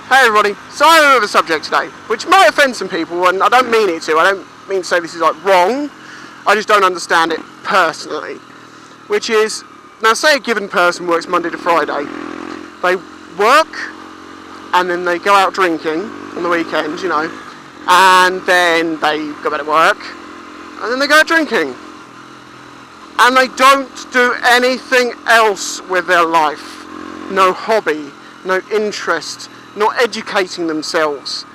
Hey everybody, so I have a subject today, which might offend some people, and I don't mean it to. I don't mean to say this is like wrong, I just don't understand it personally. Which is, now say a given person works Monday to Friday, they work, and then they go out drinking on the weekends, you know, and then they go back to work, and then they go out drinking. And they don't do anything else with their life. No hobby, no interest, not educating themselves.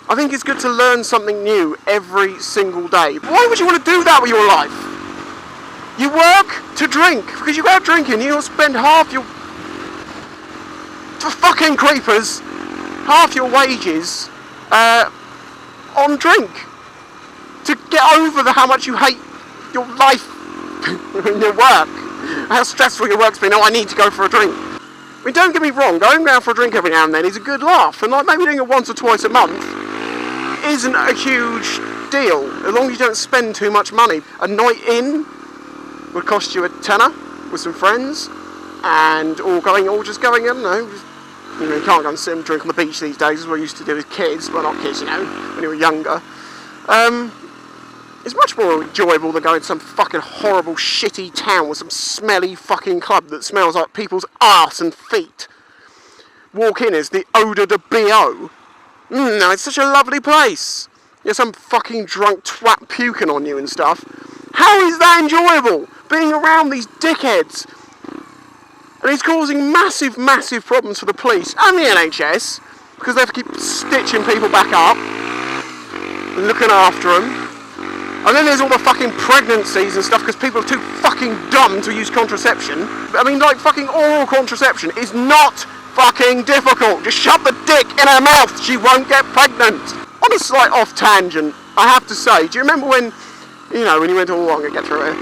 I think it's good to learn something new every single day. Why would you want to do that with your life? You work to drink, because you go out drinking, you'll spend half your... for fucking creepers, half your wages on drink. To get over how much you hate your life and your work. How stressful your work's been. Oh, I need to go for a drink. I mean, don't get me wrong, going out for a drink every now and then is a good laugh, and like maybe doing it once or twice a month isn't a huge deal, as long as you don't spend too much money. A night in would cost you £10 with some friends, and all just going, I don't know, you can't go and sit and drink on the beach these days, as we used to do as kids, well not kids, you know, when you were younger. It's much more enjoyable than going to some fucking horrible, shitty town with some smelly fucking club that smells like people's arse and feet. Walk in as the odour de B.O. No, it's such a lovely place. There's some fucking drunk twat puking on you and stuff. How is that enjoyable? Being around these dickheads. And it's causing massive, massive problems for the police and the NHS, because they have to keep stitching people back up and looking after them. And then there's all the fucking pregnancies and stuff because people are too fucking dumb to use contraception. I mean, like, fucking oral contraception is not fucking difficult. Just shove the dick in her mouth, she won't get pregnant. On a slight off tangent, I have to say, do you remember when, you know, when you went, oh, I'm going to get through it,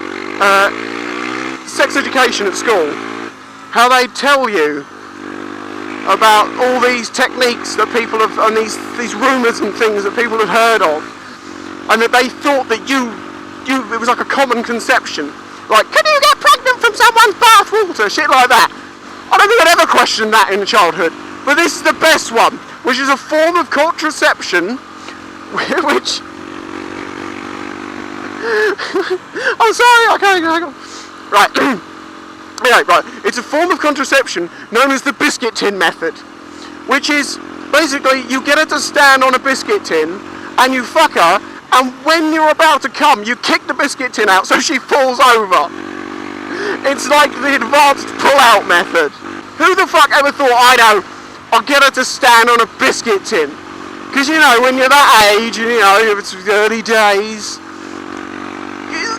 sex education at school, how they tell you about all these techniques that people have, and these rumours and things that people have heard of, and that they thought that it was like a common conception. Like, can you get pregnant from someone's bath water? Shit like that. I don't think I'd ever questioned that in childhood. But this is the best one, which is a form of contraception, which... I'm sorry, I can't go. Right. Yeah, right. It's a form of contraception known as the biscuit tin method, which is, basically, you get her to stand on a biscuit tin, and you fuck her, and when you're about to come, you kick the biscuit tin out so she falls over. It's like the advanced pull-out method. Who the fuck ever thought, I know, I'll get her to stand on a biscuit tin? Because, you know, when you're that age, and, you know, it's early days,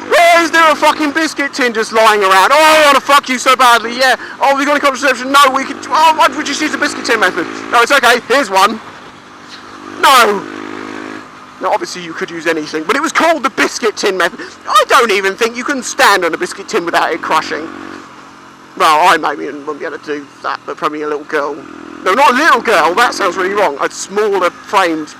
where is there a fucking biscuit tin just lying around? Oh, I want to fuck you so badly, yeah. Oh, have you got any contraception? No, we could, oh, why would you just use the biscuit tin method? No, it's okay, here's one. No. Now, obviously you could use anything, but it was called the biscuit tin method. I don't even think you can stand on a biscuit tin without it crushing. Well, I maybe wouldn't be able to do that, but probably a little girl. No, not a little girl, that sounds really wrong. A smaller framed,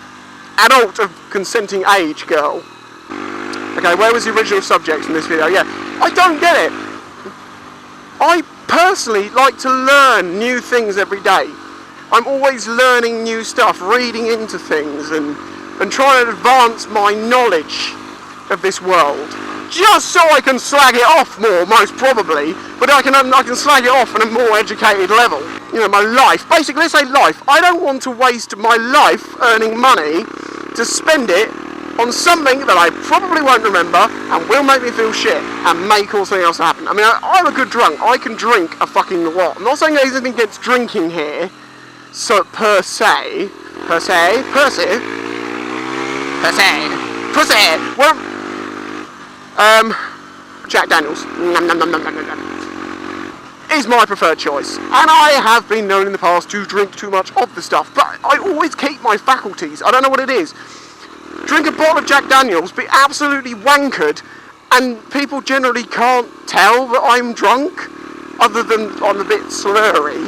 adult of consenting age girl. Okay, where was the original subject in this video? Yeah, I don't get it. I personally like to learn new things every day. I'm always learning new stuff, reading into things, and trying to advance my knowledge of this world, just so I can slag it off more, most probably, but I can slag it off on a more educated level. You know, my life, basically, let's say life. I don't want to waste my life earning money to spend it on something that I probably won't remember and will make me feel shit and may cause something else to happen. I mean, I'm a good drunk. I can drink a fucking lot. I'm not saying there's anything against drinking here, so per se, well, Jack Daniels is my preferred choice, and I have been known in the past to drink too much of the stuff, but I always keep my faculties. I don't know what it is. Drink a bottle of Jack Daniels, be absolutely wankered, and people generally can't tell that I'm drunk, other than I'm a bit slurry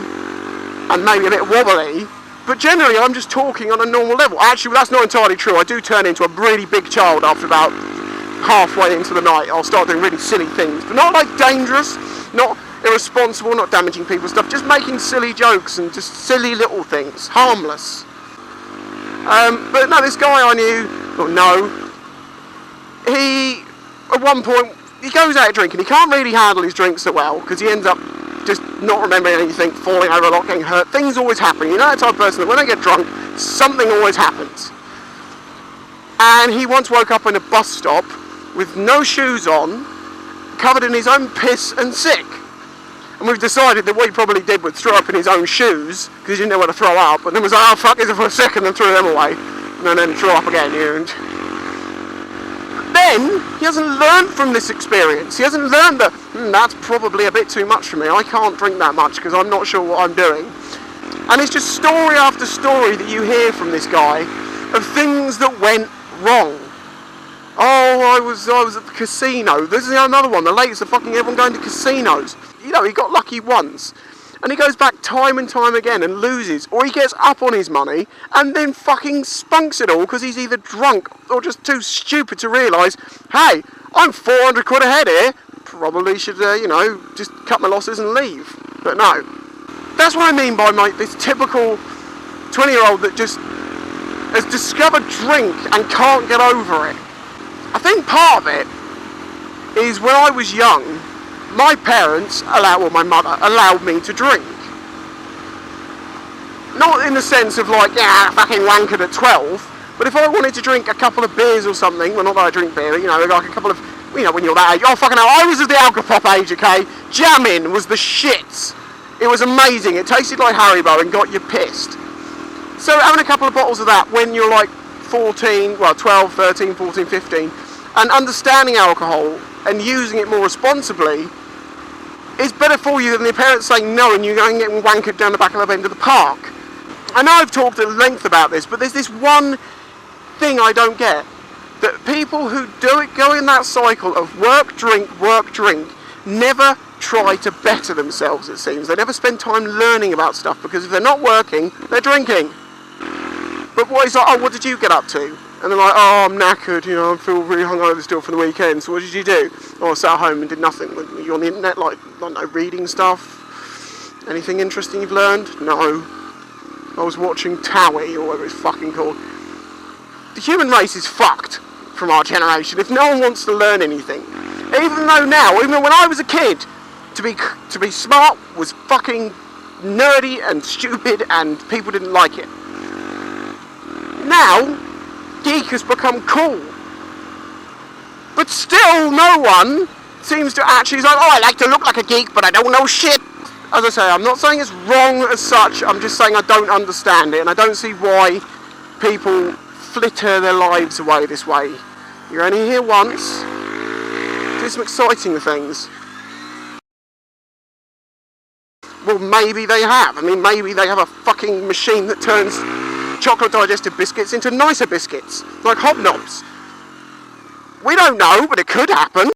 and maybe a bit wobbly. But generally, I'm just talking on a normal level. Actually, that's not entirely true. I do turn into a really big child after about halfway into the night. I'll start doing really silly things. But not like dangerous, not irresponsible, not damaging people's stuff. Just making silly jokes and just silly little things. Harmless. But no, this guy I knew, he, at one point, he goes out drinking. He can't really handle his drinks so well, because he ends up just not remembering anything, falling over a lot, getting hurt. Things always happen. You know that type of person that when they get drunk, something always happens. And he once woke up in a bus stop with no shoes on, covered in his own piss and sick. And we've decided that what he probably did was throw up in his own shoes, because he didn't know where to throw up, and then was like, oh fuck it for a second, and threw them away. And then threw up again, and then he hasn't learned from this experience. He hasn't learned that, that's probably a bit too much for me. I can't drink that much because I'm not sure what I'm doing. And it's just story after story that you hear from this guy of things that went wrong. Oh, I was at the casino. This is another one. The latest of fucking everyone going to casinos. You know, he got lucky once. And he goes back time and time again and loses. Or he gets up on his money and then fucking spunks it all because he's either drunk or just too stupid to realise, hey, I'm 400 quid ahead here. Probably should, just cut my losses and leave. But no. That's what I mean by this typical 20-year-old that just has discovered drink and can't get over it. I think part of it is when I was young, my parents my mother allowed me to drink. Not in the sense of like, yeah, I fucking wankered at 12, but if I wanted to drink a couple of beers or something, well not that I drink beer, like a couple of, when you're that age, oh fucking hell, I was of the alcopop age, okay? Jamming was the shit. It was amazing, it tasted like Haribo and got you pissed. So having a couple of bottles of that when you're like 12, 13, 14, 15, and understanding alcohol and using it more responsibly is better for you than your parents saying no and you're going and getting wankered down the back of the end of the park. I know I've talked at length about this, but there's this one thing I don't get. That people who do it, go in that cycle of work, drink, never try to better themselves, it seems. They never spend time learning about stuff because if they're not working, they're drinking. But what is like, oh, what did you get up to? And they're like, oh, I'm knackered, I feel really hungover still from the weekend, so what did you do? Oh, I sat at home and did nothing. Were you on the internet, like, I don't know, reading stuff? Anything interesting you've learned? No. I was watching Towie, or whatever it's fucking called. The human race is fucked from our generation if no one wants to learn anything. Even when I was a kid, to be smart was fucking nerdy and stupid and people didn't like it. Now, geek has become cool. But still, no one seems to actually say, oh, I like to look like a geek, but I don't know shit. As I say, I'm not saying it's wrong as such, I'm just saying I don't understand it, and I don't see why people flitter their lives away this way. You're only here once. Do some exciting things. Well, maybe they have. I mean, maybe they have a fucking machine that turns chocolate digestive biscuits into nicer biscuits, like hobnobs. We don't know, but it could happen.